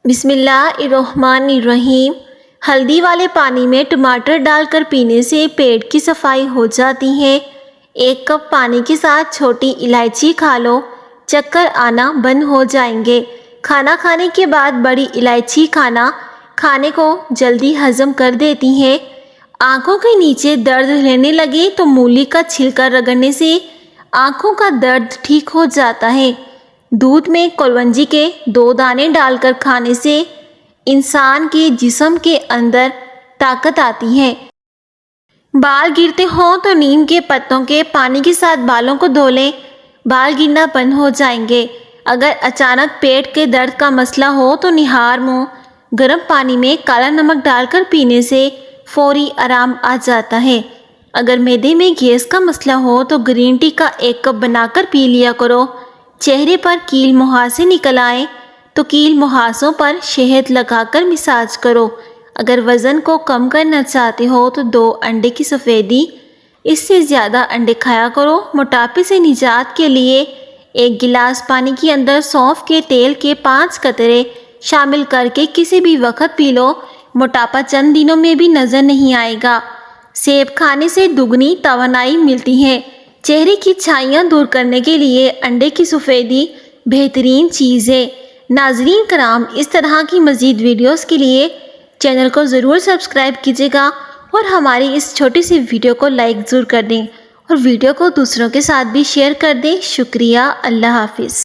بسم اللہ الرحمن الرحیم۔ ہلدی والے پانی میں ٹماٹر ڈال کر پینے سے پیٹ کی صفائی ہو جاتی ہے۔ 1 کپ پانی کے ساتھ چھوٹی الائچی کھا لو، چکر آنا بند ہو جائیں گے۔ کھانا کھانے کے بعد بڑی الائچی کھانے کو جلدی ہضم کر دیتی ہے۔ آنکھوں کے نیچے درد رہنے لگے تو مولی کا چھلکا رگڑنے سے آنکھوں کا درد ٹھیک ہو جاتا ہے۔ دودھ میں کلونجی کے 2 دانے ڈال کر کھانے سے انسان کے جسم کے اندر طاقت آتی ہے۔ بال گرتے ہوں تو نیم کے پتوں کے پانی کے ساتھ بالوں کو دھو لیں، بال گرنا بند ہو جائیں گے۔ اگر اچانک پیٹ کے درد کا مسئلہ ہو تو نہار منہ گرم پانی میں کالا نمک ڈال کر پینے سے فوری آرام آ جاتا ہے۔ اگر معدے میں گیس کا مسئلہ ہو تو گرین ٹی کا 1 کپ بنا کر پی لیا کرو۔ چہرے پر کیل مہاسے نکل آئیں تو کیل مہاسوں پر شہد لگا کر مساج کرو۔ اگر وزن کو کم کرنا چاہتے ہو تو 2 انڈے کی سفیدی، اس سے زیادہ انڈے کھایا کرو۔ موٹاپے سے نجات کے لیے 1 گلاس پانی کے اندر سونف کے تیل کے 5 قطرے شامل کر کے کسی بھی وقت پی لو، موٹاپا چند دنوں میں بھی نظر نہیں آئے گا۔ سیب کھانے سے دگنی توانائی ملتی ہے۔ چہرے کی چھائیاں دور کرنے کے لیے انڈے کی سفیدی بہترین چیز ہے۔ ناظرین کرام، اس طرح کی مزید ویڈیوز کے لیے چینل کو ضرور سبسکرائب کیجیے گا اور ہماری اس چھوٹی سی ویڈیو کو لائک ضرور کر دیں اور ویڈیو کو دوسروں کے ساتھ بھی شیئر کر دیں۔ شکریہ۔ اللہ حافظ۔